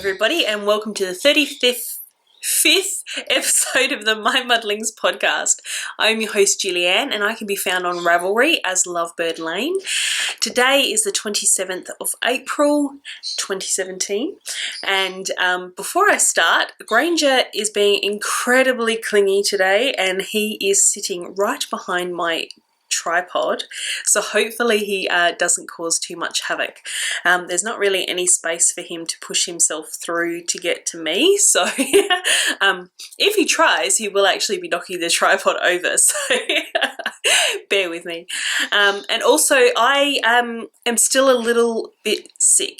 everybody, and welcome to the 35th episode of the MyMuddlings podcast. I'm your host, Julianne, and I can be found on Ravelry as Lovebird Lane. Today is the 27th of April, 2017, and before I start, Granger is being incredibly clingy today, and he is sitting right behind my tripod, so hopefully he doesn't cause too much havoc. There's not really any space for him to push himself through to get to me, so if he tries, he will actually be knocking the tripod over, so bear with me. And also, I am still a little bit sick.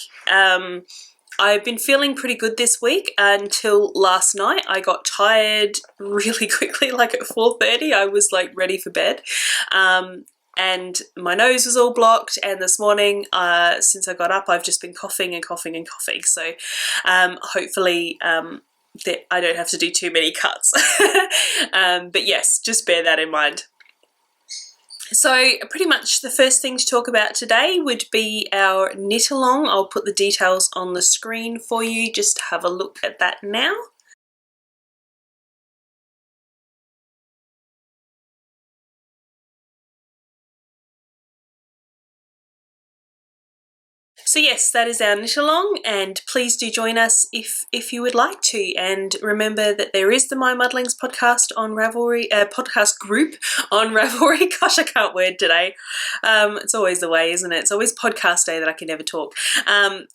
I've been feeling pretty good this week until last night. I got tired really quickly, like at 4:30. I was like ready for bed. And my nose was all blocked, and this morning, since I got up, I've just been coughing and coughing and coughing. So hopefully that I don't have to do too many cuts. But yes, just bear that in mind. So pretty much the first thing to talk about today would be our knit along. I'll put the details on the screen for you just to have a look at that now. So yes, that is our knit along, and please do join us if you would like to. And remember that there is the MyMuddlings podcast on Ravelry, podcast group on Ravelry. Gosh, I can't word today. It's always the way, isn't it? It's always podcast day that I can never talk.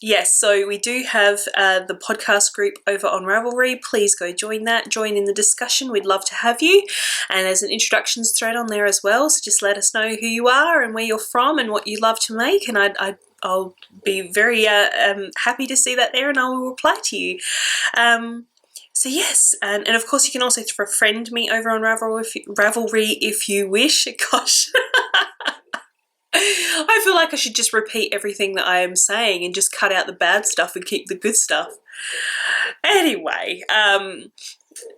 Yes, so we do have the podcast group over on Ravelry. Please go join that. Join in the discussion. We'd love to have you. And there's an introductions thread on there as well. So just let us know who you are and where you're from and what you love to make. And I'll be very happy to see that there, and I will reply to you. So yes, and of course you can also friend me over on Ravelry if you wish. Gosh, I feel like I should just repeat everything that I am saying and just cut out the bad stuff and keep the good stuff. Anyway,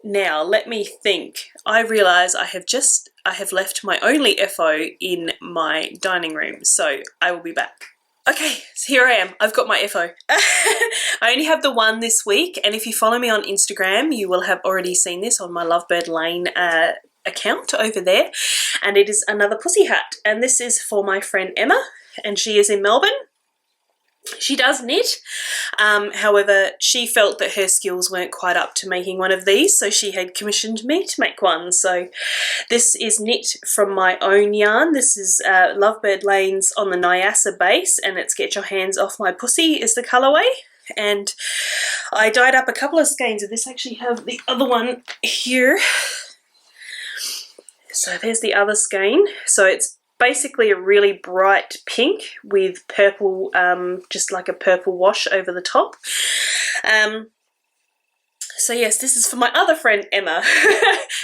now let me think. I realise I have left my only FO in my dining room, so I will be back. Okay, so here I am. I've got my FO. I only have the one this week, and if you follow me on Instagram, you will have already seen this on my Lovebird Lane account over there, and it is another pussy hat, and this is for my friend Emma, and she is in Melbourne. She does knit, however, she felt that her skills weren't quite up to making one of these, so she had commissioned me to make one. So this is knit from my own yarn. This is Lovebird Lane's on the Nyasa base, and it's Get Your Hands Off My Pussy is the colourway. And I dyed up a couple of skeins of this. I actually have the other one here. So there's the other skein. So it's basically a really bright pink with purple, just like a purple wash over the top. So yes, this is for my other friend Emma,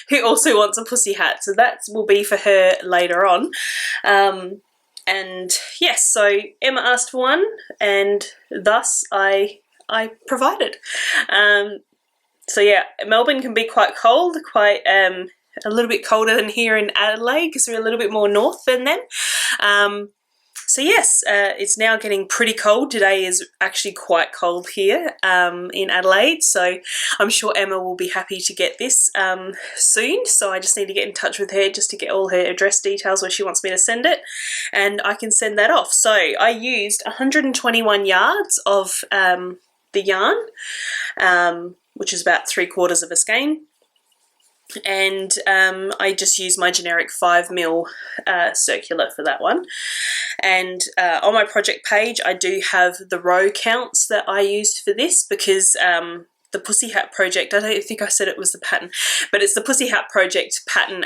who also wants a pussy hat. So that will be for her later on. And yes, so Emma asked for one, and thus I provided. So yeah, Melbourne can be quite cold, quite a little bit colder than here in Adelaide because we're a little bit more north than them. So yes, it's now getting pretty cold. Today is actually quite cold here in Adelaide, so I'm sure Emma will be happy to get this soon. So I just need to get in touch with her just to get all her address details where she wants me to send it, and I can send that off. So I used 121 yards of the yarn, which is about 3/4 of a skein. And I just used my generic 5mm circular for that one. And on my project page I do have the row counts that I used for this, because the Pussy Hat Project, I don't think I said it was the pattern, but it's the Pussy Hat Project pattern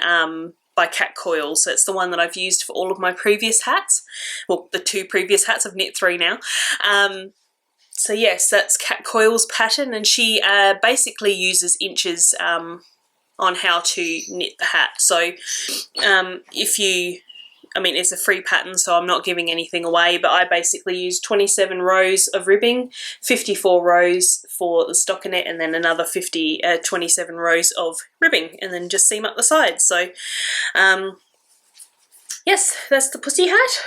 by Cat Coil. So it's the one that I've used for all of my previous hats. Well, the 2 previous hats. I've knit 3 now. So yes, that's Cat Coil's pattern, and she basically uses inches on how to knit the hat. So it's a free pattern, so I'm not giving anything away, but I basically use 27 rows of ribbing, 54 rows for the stockinette, and then another 27 rows of ribbing, and then just seam up the sides. So yes, that's the pussy hat.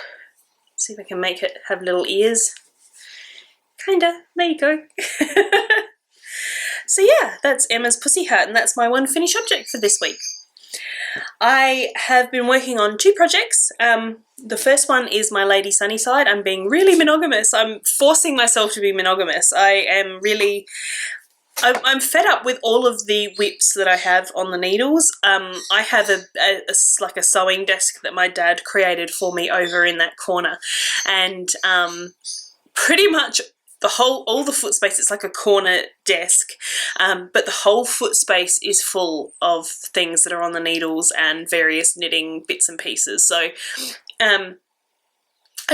See if I can make it have little ears. Kinda. There you go. So yeah, that's Emma's pussy hat, and that's my one finished object for this week. I have been working on 2 projects. The first one is my Lady Sunnyside. I'm being really monogamous. I'm forcing myself to be monogamous. I'm fed up with all of the whips that I have on the needles. I have like a sewing desk that my dad created for me over in that corner, and pretty much all the foot space, it's like a corner desk, but the whole foot space is full of things that are on the needles and various knitting bits and pieces. So I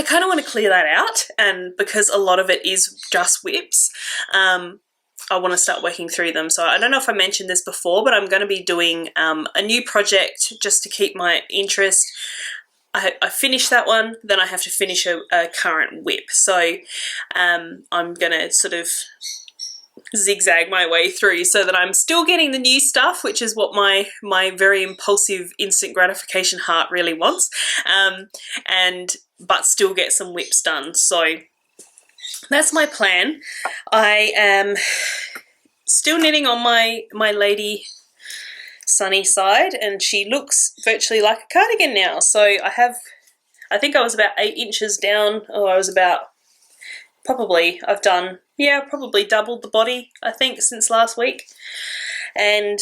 kind of want to clear that out, and because a lot of it is just whips, I want to start working through them. So I don't know if I mentioned this before, but I'm going to be doing a new project just to keep my interest. I finished that one, then I have to finish a current whip. So I'm going to sort of zigzag my way through so that I'm still getting the new stuff, which is what my very impulsive instant gratification heart really wants, but still get some whips done. So that's my plan. I am still knitting on my Lady Sunnyside, and she looks virtually like a cardigan now. So I think I was about 8 inches down, I've done, probably doubled the body, I think, since last week. And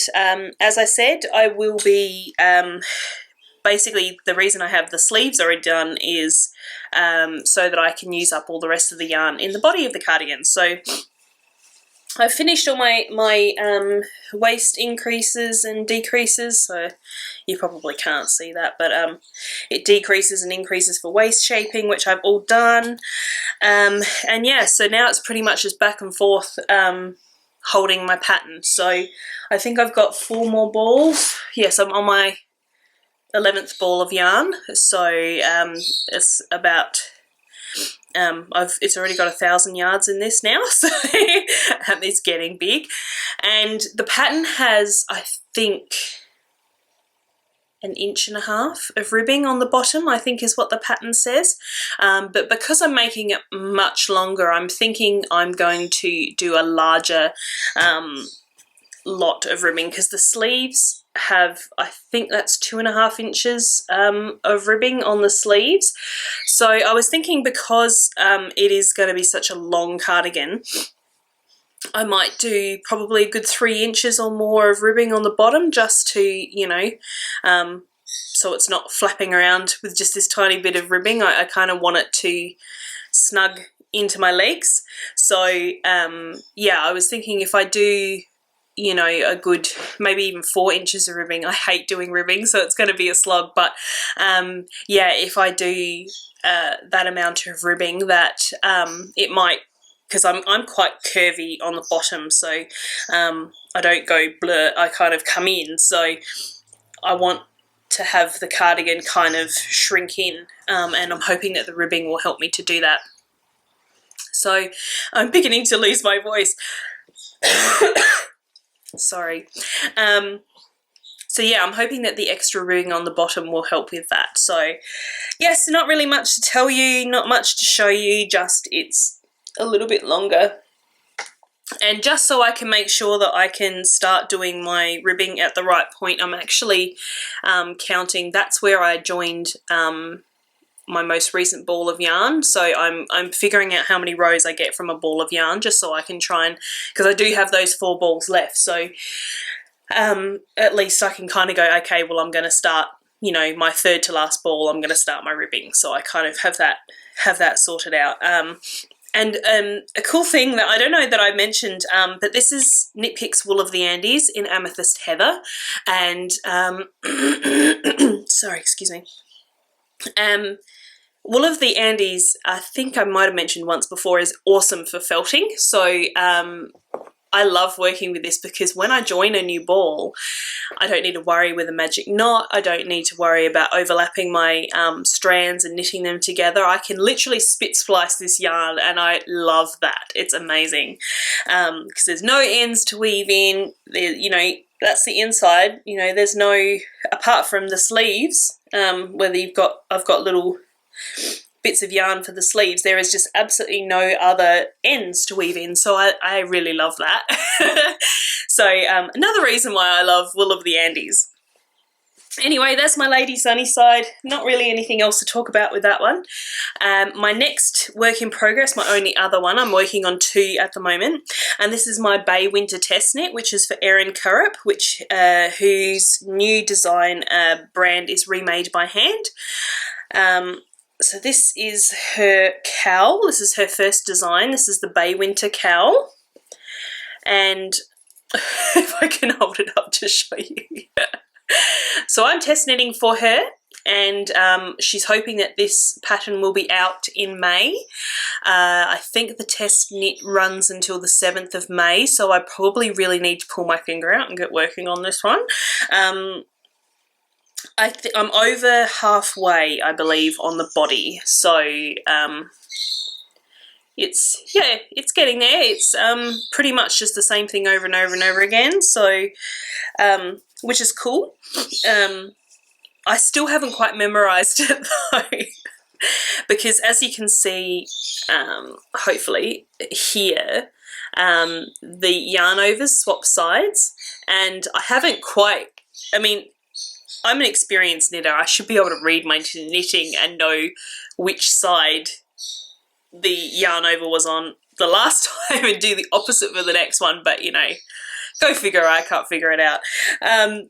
as I said, I will be, basically the reason I have the sleeves already done is so that I can use up all the rest of the yarn in the body of the cardigan. So I've finished all my waist increases and decreases, so you probably can't see that, but it decreases and increases for waist shaping, which I've all done. And yeah, so now it's pretty much just back and forth holding my pattern. So I think I've got 4 more balls. Yes, I'm on my 11th ball of yarn, so it's about it's already got 1,000 yards in this now, so it's getting big. And the pattern has, I think, 1.5 inches of ribbing on the bottom, I think is what the pattern says. But because I'm making it much longer, I'm thinking I'm going to do a larger lot of ribbing, because the sleeves have, I think that's 2.5 inches of ribbing on the sleeves. So I was thinking, because it is going to be such a long cardigan, I might do probably a good 3 inches or more of ribbing on the bottom, just to, you know, so it's not flapping around with just this tiny bit of ribbing. I kind of want it to snug into my legs. So yeah, I was thinking if I do, you know, a good maybe even 4 inches of ribbing. I hate doing ribbing, so it's going to be a slog, but yeah, if I do that amount of ribbing, that it might, because I'm quite curvy on the bottom, so I don't go blur, I kind of come in, so I want to have the cardigan kind of shrink in, and I'm hoping that the ribbing will help me to do that. So I'm beginning to lose my voice. Sorry. So yeah, I'm hoping that the extra ribbing on the bottom will help with that. So yes, not really much to tell you, not much to show you, just it's a little bit longer. And just so I can make sure that I can start doing my ribbing at the right point, I'm actually counting. That's where I joined my most recent ball of yarn, so I'm figuring out how many rows I get from a ball of yarn, just so I can try and, because I do have those 4 balls left, so at least I can kind of go, okay, well, I'm going to start, you know, my 3rd to last ball, I'm going to start my ribbing, so I kind of have that sorted out. And a cool thing that I don't know that I mentioned, but this is Knit Picks Wool of the Andes in Amethyst Heather, and sorry, excuse me. Wool of the Andes, I think I might have mentioned once before, is awesome for felting. So I love working with this, because when I join a new ball, I don't need to worry with a magic knot. I don't need to worry about overlapping my strands and knitting them together. I can literally spit splice this yarn, and I love that. It's amazing, because there's no ends to weave in. You know, that's the inside. You know, there's no, apart from the sleeves, whether I've got little bits of yarn for the sleeves, there is just absolutely no other ends to weave in, so I really love that. So another reason why I love Wool of the Andes. Anyway, that's my Lady Sunny side. Not really anything else to talk about with that one. My next work in progress, my only other one, I'm working on 2 at the moment, and this is my Bay Winter Test Knit, which is for Erin Currup, whose new design brand is Remade by Hand. So this is her cowl. This is her first design. This is the Bay Winter cowl, and if I can hold it up to show you. So I'm test knitting for her, and she's hoping that this pattern will be out in May. I think the test knit runs until the 7th of May, so I probably really need to pull my finger out and get working on this one. I'm over halfway, I believe, on the body, so it's getting there. It's pretty much just the same thing over and over and over again, so which is cool. I still haven't quite memorized it though, because as you can see, hopefully here, the yarn overs swap sides, and I haven't quite, I mean, I'm an experienced knitter. I should be able to read my knitting and know which side the yarn over was on the last time and do the opposite for the next one, but you know, go figure, I can't figure it out.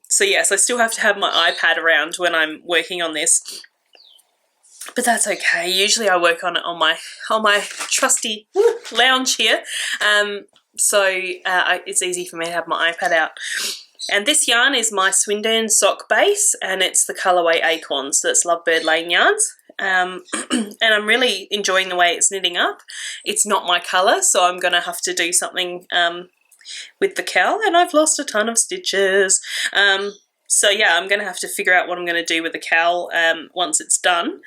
So yes, I still have to have my iPad around when I'm working on this, but that's okay. Usually I work on it on my trusty lounge here, so it's easy for me to have my iPad out. And this yarn is my Swindon sock base, and it's the colourway Acorns, so it's Lovebird Lane yarns. And I'm really enjoying the way it's knitting up. It's not my colour, so I'm going to have to do something with the cowl, and I've lost a ton of stitches. So yeah, I'm going to have to figure out what I'm going to do with the cowl once it's done.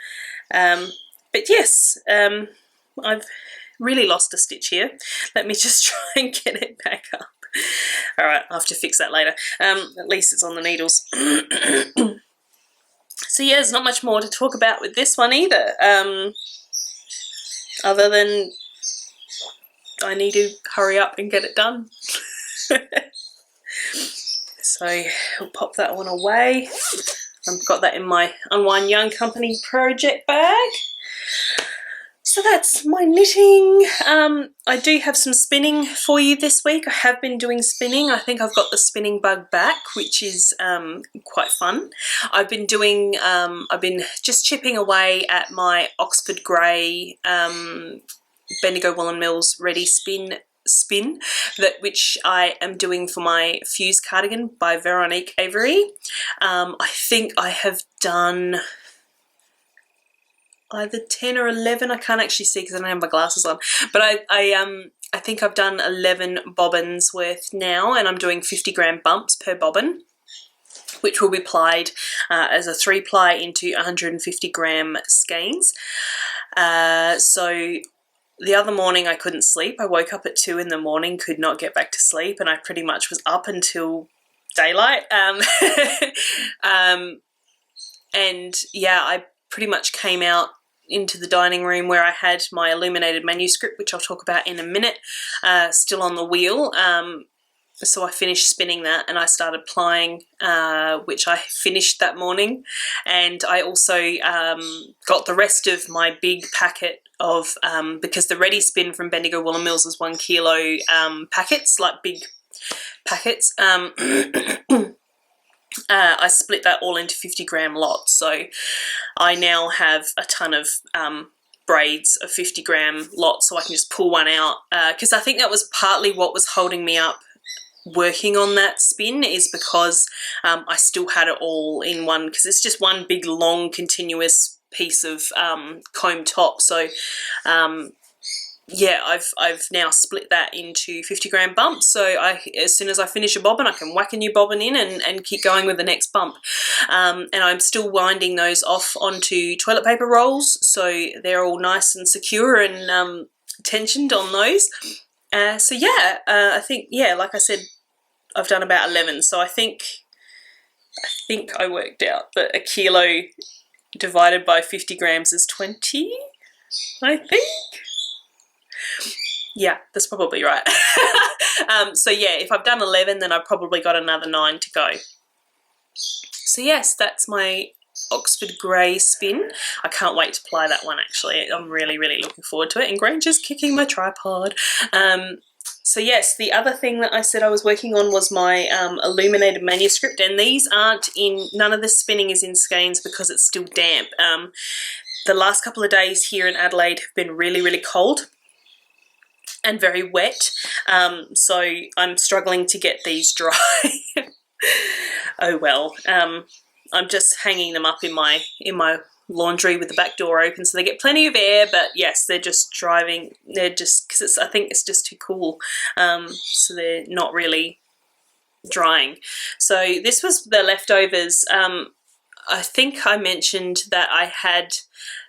But yes, I've really lost a stitch here. Let me just try and get it back up. Alright, I'll have to fix that later. At least it's on the needles. So yeah, there's not much more to talk about with this one either, other than I need to hurry up and get it done. So we'll pop that one away. I've got that in my Unwind Yarn Company project bag. So that's my knitting. I do have some spinning for you this week. I have been doing spinning. I think I've got the spinning bug back, which is quite fun. I've been just chipping away at my Oxford Grey Bendigo Woolen Mills Ready Spin, which I am doing for my Fuse cardigan by Veronique Avery. I think I have done either 10 or 11, I can't actually see because I don't have my glasses on, but I think I've done 11 bobbins worth now, and I'm doing 50-gram bumps per bobbin, which will be plied as a 3-ply into 150-gram skeins. So the other morning I couldn't sleep. I woke up at 2 in the morning, could not get back to sleep, and I pretty much was up until daylight. And yeah, I pretty much came out into the dining room where I had my illuminated manuscript, which I'll talk about in a minute, still on the wheel. So I finished spinning that and I started plying, which I finished that morning. And I also got the rest of my big packet of, because the Ready Spin from Bendigo Woolen Mills is 1 kilo packets, like big packets. I split that all into 50-gram lots, so I now have a ton of braids of 50-gram lots, so I can just pull one out, because I think that was partly what was holding me up working on that spin, is because I still had it all in one, because it's just one big long continuous piece of comb top. So yeah, I've now split that into 50-gram bumps, so as soon as I finish a bobbin I can whack a new bobbin in and keep going with the next bump. And I'm still winding those off onto toilet paper rolls, so they're all nice and secure and tensioned on those. So yeah, I think, yeah, like I said, I've done about 11, so I think I worked out that a kilo divided by 50 grams is 20. I think. Yeah, that's probably right. So yeah, if I've done 11, then I've probably got another 9 to go. So yes, that's my Oxford Grey spin. I can't wait to apply that one, actually. I'm really, really looking forward to it. And Granger's kicking my tripod. So yes, the other thing that I said I was working on was my illuminated manuscript, and these aren't in, none of the spinning is in skeins because it's still damp. The last couple of days here in Adelaide have been really, really cold and very wet, so I'm struggling to get these dry. Oh well. I'm just hanging them up in my laundry with the back door open so they get plenty of air, but yes, they're just driving, they're just, because I think it's just too cool, so they're not really drying. So this was the leftovers. I think I mentioned that I had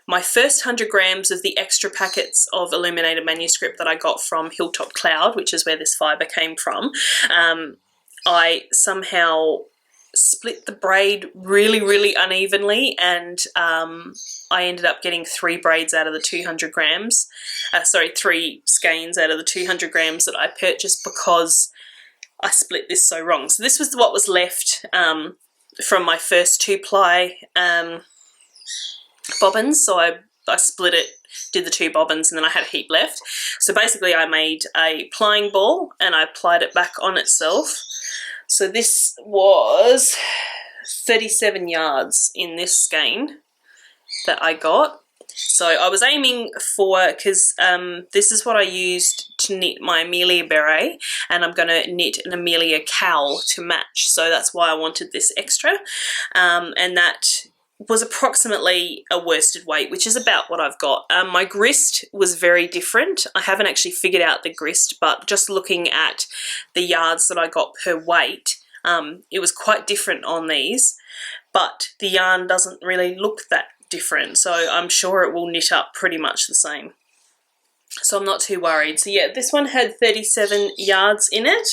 my first 100 grams of the extra packets of illuminated manuscript that I got from Hilltop Cloud, which is where this fibre came from. I somehow split the braid really, really unevenly, and I ended up getting 3 braids out of the 200 grams. 3 skeins out of the 200 grams that I purchased because I split this so wrong. So this was what was left from my first 2-ply bobbins. So I split it, did the 2 bobbins, and then I had a heap left. So basically I made a plying ball and I applied it back on itself. So this was 37 yards in this skein that I got. So I was aiming for, because this is what I used to knit my Amelia beret, and I'm going to knit an Amelia cowl to match. So that's why I wanted this extra, and that was approximately a worsted weight, which is about what I've got. My grist was very different. I haven't actually figured out the grist, but just looking at the yards that I got per weight, it was quite different on these, but the yarn doesn't really look that different, so I'm sure it will knit up pretty much the same. So I'm not too worried. So yeah, this one had 37 yards in it.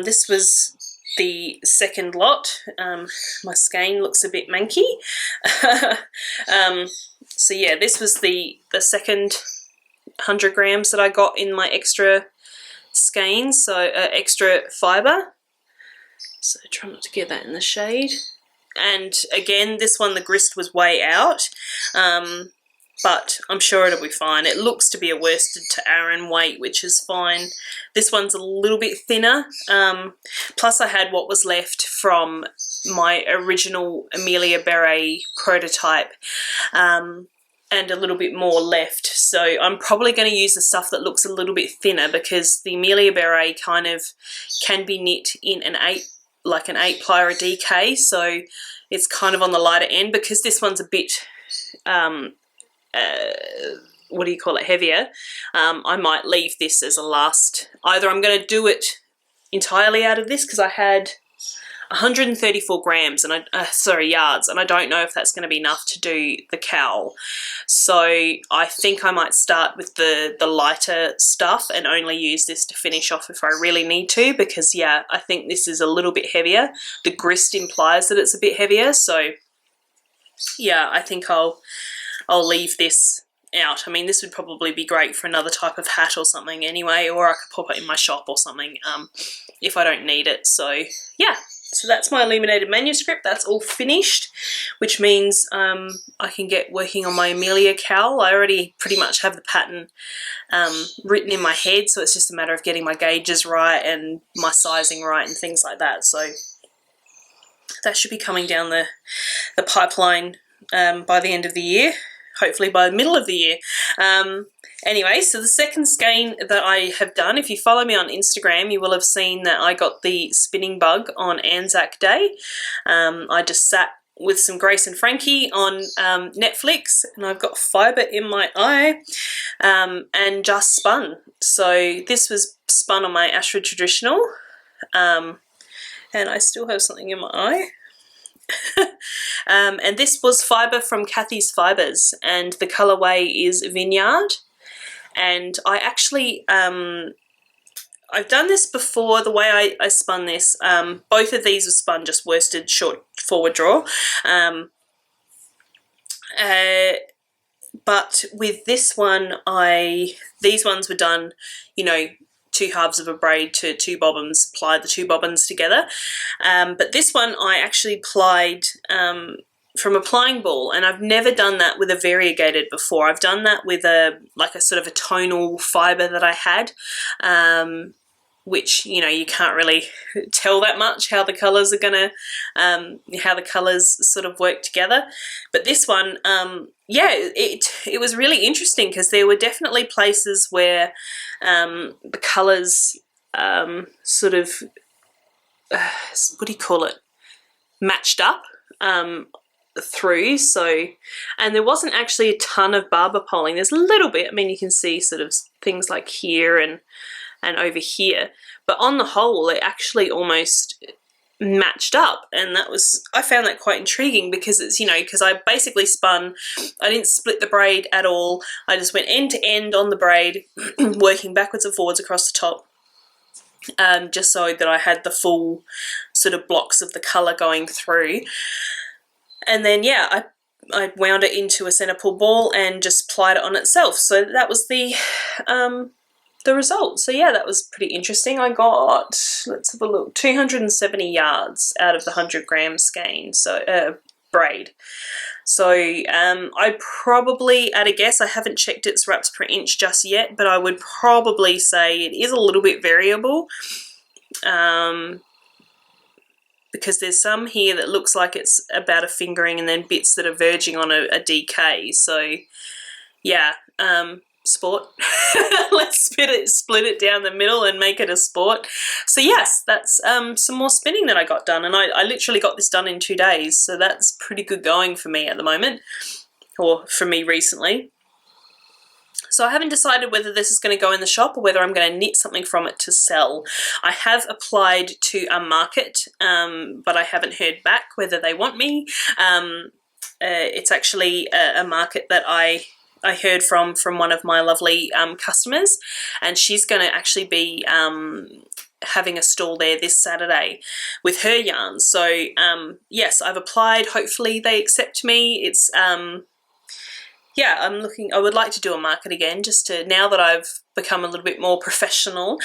This was the second lot. My skein looks a bit manky. So yeah, this was the second 100 grams that I got in my extra skein, so extra fibre. So try not to get that in the shade. And again, this one, the grist was way out, but I'm sure it'll be fine. It looks to be a worsted to Aran weight, which is fine. This one's a little bit thinner, plus I had what was left from my original Amelia beret prototype, and a little bit more left. So I'm probably going to use the stuff that looks a little bit thinner, because the Amelia beret kind of can be knit in an 8-ply or a DK, so it's kind of on the lighter end. Because this one's a bit what do you call it, heavier, I might leave this as a last. Either I'm going to do it entirely out of this, because I had 134 grams and yards, and I don't know if that's going to be enough to do the cowl. So I think I might start with the lighter stuff and only use this to finish off if I really need to, because yeah, I think this is a little bit heavier. The grist implies that it's a bit heavier, so yeah, I think I'll leave this out. I mean, this would probably be great for another type of hat or something anyway, or I could pop it in my shop or something if I don't need it. So yeah, so that's my illuminated manuscript. That's all finished, which means I can get working on my Amelia cowl. I already pretty much have the pattern written in my head, so it's just a matter of getting my gauges right and my sizing right and things like that. So that should be coming down the pipeline by the end of the year. Hopefully by the middle of the year. Anyway, so the second skein that I have done, if you follow me on Instagram, you will have seen that I got the spinning bug on Anzac Day. I just sat with some Grace and Frankie on Netflix, and I've got fibre in my eye, and just spun. So this was spun on my Ashford Traditional, and I still have something in my eye. And this was fibre from Kathy's Fibres, and the colourway is Vineyard. And I actually, I've done this before, the way I spun this. Both of these were spun just worsted short forward draw. But with this one, these ones were done, you know, 2/2 of a braid to 2 bobbins, plied the 2 bobbins together. But this one I actually plied from a plying ball, and I've never done that with a variegated before. I've done that with a sort of a tonal fibre that I had, which, you know, you can't really tell that much how the colours are gonna, how the colours sort of work together. But this one, yeah, it was really interesting because there were definitely places where the colours sort of, what do you call it, matched up through. So, and there wasn't actually a ton of barber poling. There's a little bit. I mean, you can see sort of things like here and over here, but on the whole it actually almost matched up, and I found that quite intriguing because it's, you know, because I basically spun, I didn't split the braid at all, I just went end to end on the braid working backwards and forwards across the top, just so that I had the full sort of blocks of the colour going through. And then, yeah, I wound it into a centre pull ball and just plied it on itself. So that was the result. So yeah, that was pretty interesting. I got, let's have a look, 270 yards out of the 100 gram skein, so braid. So I probably, at a guess, I haven't checked its wraps per inch just yet, but I would probably say it is a little bit variable. Because there's some here that looks like it's about a fingering, and then bits that are verging on a DK. So yeah, sport. Let's split it down the middle and make it a sport. So yes, that's some more spinning that I got done, and I literally got this done in 2 days, so that's pretty good going for me at the moment, or for me recently. So I haven't decided whether this is going to go in the shop or whether I'm going to knit something from it to sell. I have applied to a market, but I haven't heard back whether they want me. It's actually a market that I heard from one of my lovely customers, and she's going to actually be having a stall there this Saturday with her yarns. So yes, I've applied. Hopefully they accept me. It's yeah, I would like to do a market again, just to, now that I've become a little bit more professional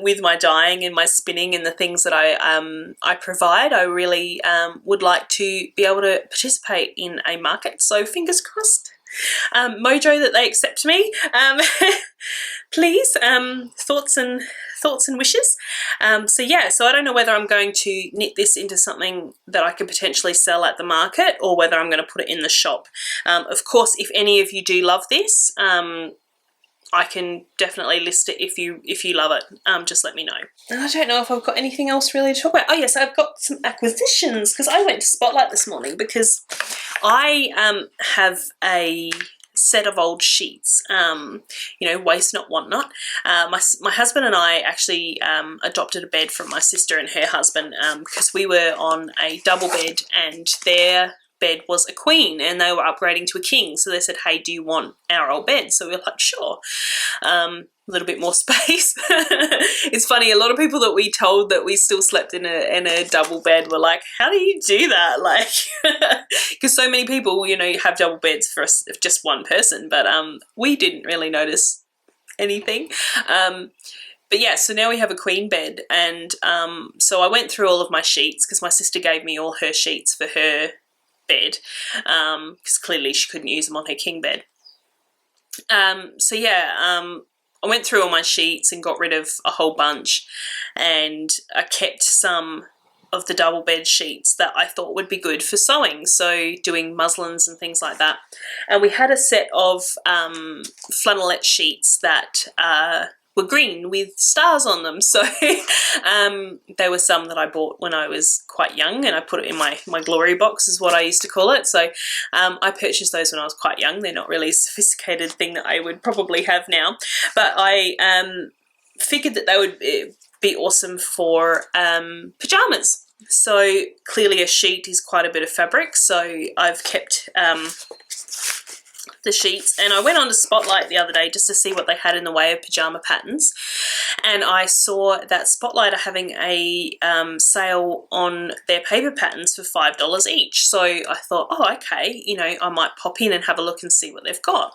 with my dyeing and my spinning and the things that I provide. I really would like to be able to participate in a market. So fingers crossed. Mojo, that they accept me. Please, thoughts and wishes. So yeah, so I don't know whether I'm going to knit this into something that I could potentially sell at the market, or whether I'm going to put it in the shop. Of course, if any of you do love this, I can definitely list it if you love it. Just let me know. And I don't know if I've got anything else really to talk about. Oh yes, I've got some acquisitions, because I went to Spotlight this morning because I have a set of old sheets, you know, waste not, want not. My husband and I actually adopted a bed from my sister and her husband, because we were on a double bed and their bed was a queen and they were upgrading to a king. So they said, hey, do you want our old bed? So we were like, sure. A little bit more space. It's funny, a lot of people that we told that we still slept in a double bed were like, how do you do that? Like, because so many people, you know, have double beds for just one person, but we didn't really notice anything. But yeah, so now we have a queen bed, and so I went through all of my sheets, because my sister gave me all her sheets for her bed, because clearly she couldn't use them on her king bed. So yeah, I went through all my sheets and got rid of a whole bunch, and I kept some of the double bed sheets that I thought would be good for sewing, so doing muslins and things like that. And we had a set of flannelette sheets that were green with stars on them, so there were some that I bought when I was quite young, and I put it in my glory box, is what I used to call it. So I purchased those when I was quite young. They're not really a sophisticated thing that I would probably have now, but I figured that they would be awesome for pyjamas. So clearly a sheet is quite a bit of fabric, so I've kept the sheets, and I went on to Spotlight the other day just to see what they had in the way of pyjama patterns, and I saw that Spotlight are having a sale on their paper patterns for $5 each. So I thought, oh, okay, you know, I might pop in and have a look and see what they've got.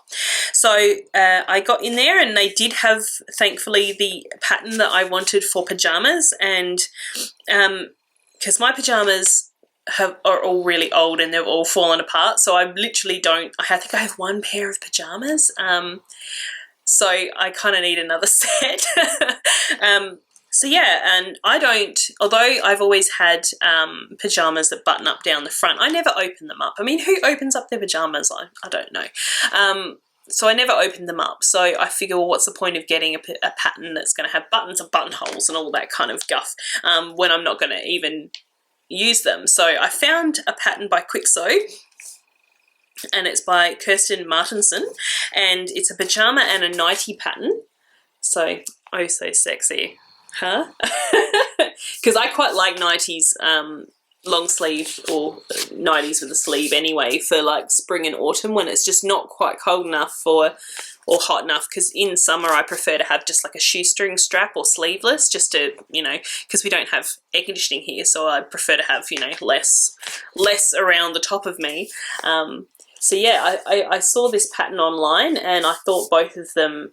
So I got in there, and they did have, thankfully, the pattern that I wanted for pyjamas, and because my pyjamas are all really old and they've all fallen apart, so I literally don't, I think I have one pair of pyjamas, so I kind of need another set. So yeah, and I don't, although I've always had pyjamas that button up down the front, I never open them up. I mean, who opens up their pyjamas? I don't know. So I never opened them up. So I figure, well, what's the point of getting a pattern that's going to have buttons and buttonholes and all that kind of guff when I'm not going to even use them. So I found a pattern by Quick Sew, and it's by Kirsten Martinson, and it's a pajama and a nightie pattern. So, oh, so sexy, huh? Because I quite like nighties, long sleeve or nighties with a sleeve anyway, for like spring and autumn when it's just not quite cold enough for, or hot enough, because in summer I prefer to have just like a shoestring strap or sleeveless, just to, you know, because we don't have air conditioning here, so I prefer to have, you know, less around the top of me. So yeah, I saw this pattern online, and I thought both of them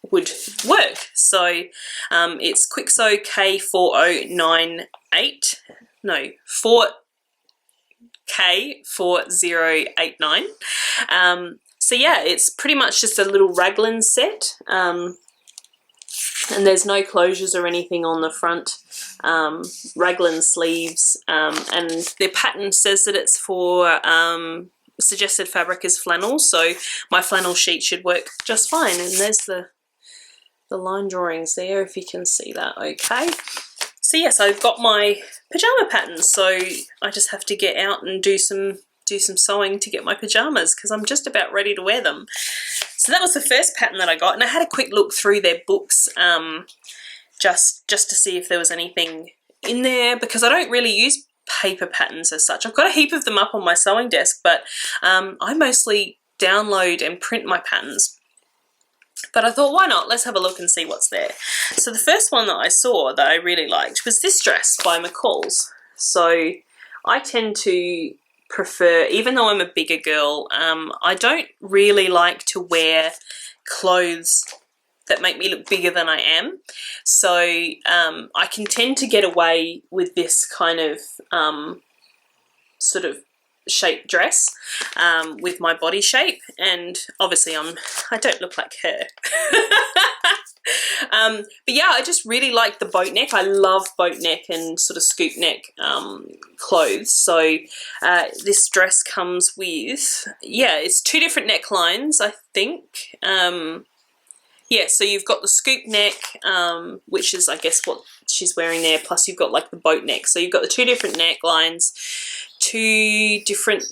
would work. So it's Quick Sew K4098, no, 4K4089. So yeah, it's pretty much just a little raglan set, and there's no closures or anything on the front. Raglan sleeves, and their pattern says that it's for suggested fabric is flannel, so my flannel sheet should work just fine. And there's the line drawings there, if you can see that okay. So yes, I've got my pajama patterns, so I just have to get out and do some sewing to get my pajamas, because I'm just about ready to wear them. So that was the first pattern that I got, and I had a quick look through their books just to see if there was anything in there, because I don't really use paper patterns as such. I've got a heap of them up on my sewing desk, but I mostly download and print my patterns. But I thought, why not? Let's have a look and see what's there. So the first one that I saw that I really liked was this dress by McCall's. So I tend to prefer, even though I'm a bigger girl, I don't really like to wear clothes that make me look bigger than I am. So I can tend to get away with this kind of sort of shaped dress with my body shape, and obviously I don't look like her. But yeah, I just really like the boat neck. I love boat neck and sort of scoop neck clothes. So this dress comes with, yeah, it's two different necklines, I think. Yeah, so you've got the scoop neck, which is, I guess, what she's wearing there, plus you've got like the boat neck. So you've got the two different necklines, three different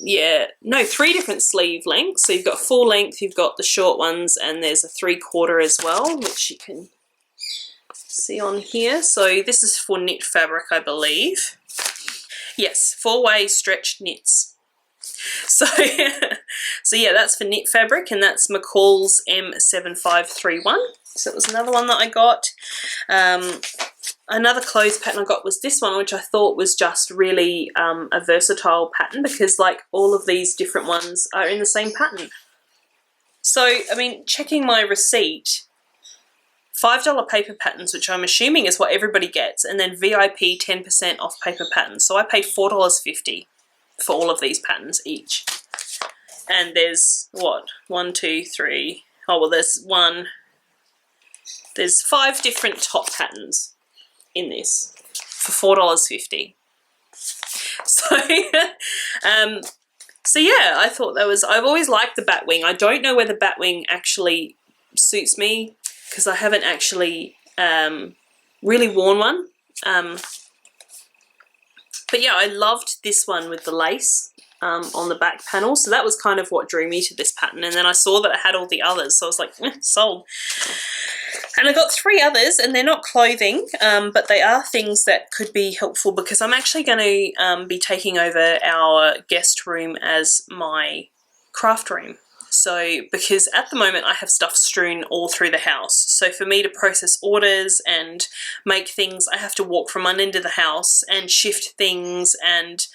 sleeve lengths. So you've got full length, you've got the short ones, and there's a 3/4 as well, which you can see on here. So this is for knit fabric, I believe. Yes, 4-way stretched knits. So, so yeah, that's for knit fabric, and that's McCall's M7531. So it was another one that I got. Another clothes pattern I got was this one, which I thought was just really a versatile pattern, because like all of these different ones are in the same pattern. So, I mean, checking my receipt, $5 paper patterns, which I'm assuming is what everybody gets, and then VIP 10% off paper patterns. So I paid $4.50 for all of these patterns each. And there's what? 1, 2, 3. Oh, well, there's 5 different top patterns in this for $4.50. So, so yeah, I thought that was, I've always liked the batwing. I don't know whether batwing actually suits me, because I haven't actually really worn one. But yeah, I loved this one with the lace on the back panel. So that was kind of what drew me to this pattern. And then I saw that it had all the others, so I was like, sold. And I got 3 others, and they're not clothing, but they are things that could be helpful, because I'm actually going to be taking over our guest room as my craft room. So, because at the moment I have stuff strewn all through the house. So for me to process orders and make things, I have to walk from one end of the house and shift things, and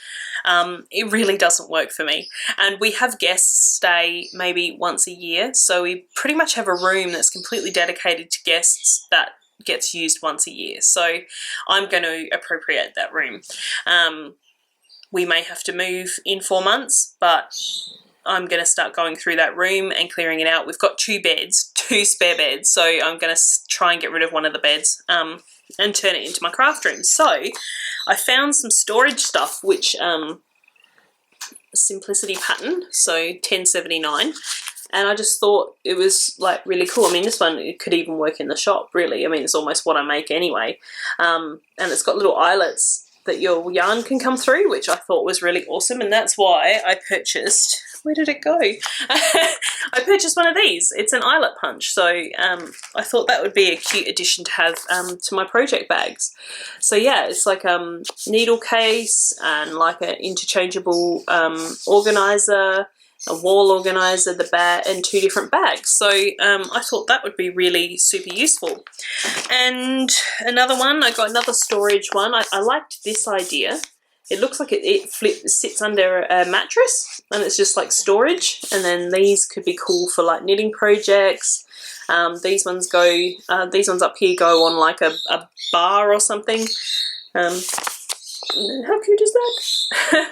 it really doesn't work for me. And we have guests stay maybe once a year, so we pretty much have a room that's completely dedicated to guests that gets used once a year. So I'm going to appropriate that room. We may have to move in 4 months, but I'm going to start going through that room and clearing it out. We've got 2 beds, 2 spare beds, so I'm going to try and get rid of one of the beds and turn it into my craft room. So I found some storage stuff, which Simplicity pattern, so 1079, and I just thought it was like really cool. I mean, this one, it could even work in the shop, really. I mean, it's almost what I make anyway, and it's got little eyelets that your yarn can come through, which I thought was really awesome, and that's why I purchased, where did it go? I purchased one of these. It's an eyelet punch, so I thought that would be a cute addition to have to my project bags. So yeah, it's like needle case and like an interchangeable organizer, a wall organizer, the bag, and 2 different bags. So I thought that would be really super useful. And another one, I got another storage one. I liked this idea. It looks like it sits under a mattress, and it's just like storage. And then these could be cool for like knitting projects. These ones up here go on like a bar or something. How cute is that?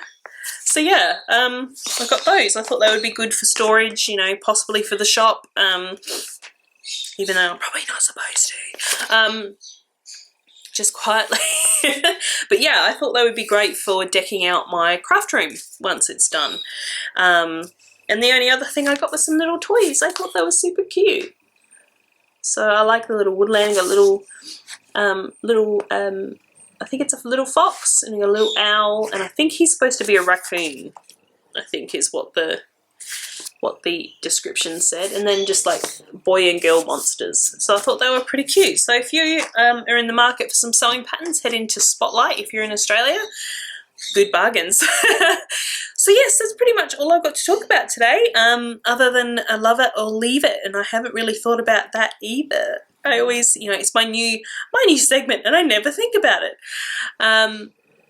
So yeah, I got those. I thought they would be good for storage, you know, possibly for the shop, even though I'm probably not supposed to. Just quietly. But yeah, I thought they would be great for decking out my craft room once it's done. And the only other thing I got was some little toys. I thought they were super cute. So I like the little woodland, got I think it's a little fox, and a little owl, and I think he's supposed to be a raccoon, I think is what the description said, and then just like boy and girl monsters. So I thought they were pretty cute. So if you are in the market for some sewing patterns, head into Spotlight if you're in Australia. Good bargains. So yes, that's pretty much all I've got to talk about today, other than love it or leave it, and I haven't really thought about that either. I always, you know, it's my new segment, and I never think about it.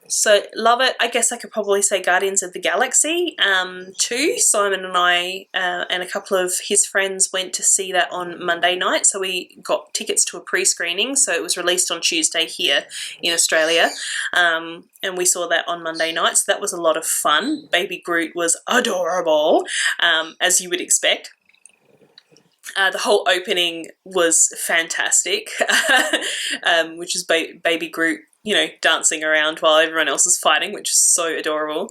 So love it. I guess I could probably say Guardians of the Galaxy too. Simon and I and a couple of his friends went to see that on Monday night. So we got tickets to a pre-screening. So it was released on Tuesday here in Australia. And we saw that on Monday night. So that was a lot of fun. Baby Groot was adorable, as you would expect. The whole opening was fantastic, which is Baby Groot, you know, dancing around while everyone else is fighting, which is so adorable.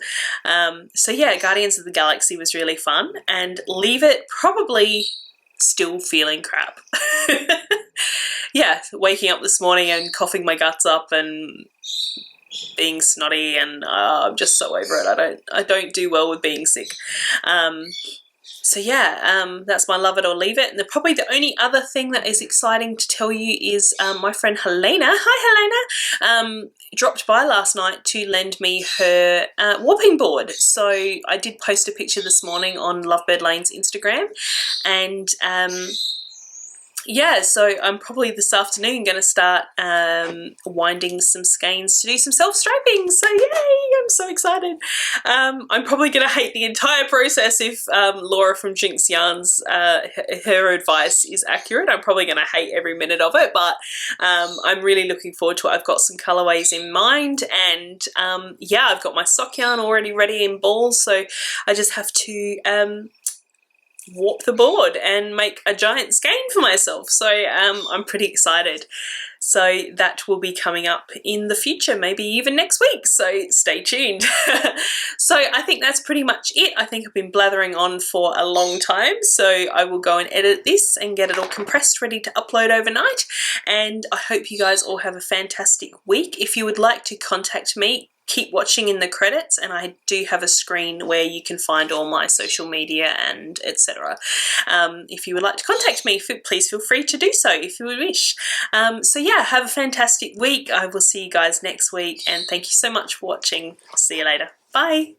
So yeah, Guardians of the Galaxy was really fun, and Leave It, probably still feeling crap. Yeah, waking up this morning and coughing my guts up and being snotty, and I'm just so over it. I don't do well with being sick. So yeah, that's my love it or leave it. And probably the only other thing that is exciting to tell you is my friend Helena, hi Helena, dropped by last night to lend me her warping board. So I did post a picture this morning on Lovebird Lane's Instagram, and yeah, so I'm probably this afternoon going to start winding some skeins to do some self-striping. So yay, I'm so excited. I'm probably going to hate the entire process if Laura from Jinx Yarns, her advice is accurate. I'm probably going to hate every minute of it, but I'm really looking forward to it. I've got some colorways in mind, and yeah, I've got my sock yarn already ready in balls, so I just have to warp the board and make a giant skein for myself. So I'm pretty excited. So that will be coming up in the future, maybe even next week. So stay tuned. So I think that's pretty much it. I think I've been blathering on for a long time. So I will go and edit this and get it all compressed, ready to upload overnight. And I hope you guys all have a fantastic week. If you would like to contact me, keep watching in the credits, and I do have a screen where you can find all my social media and etc. If you would like to contact me, please feel free to do so if you would wish. So yeah, have a fantastic week. I will see you guys next week, and thank you so much for watching. See you later. Bye.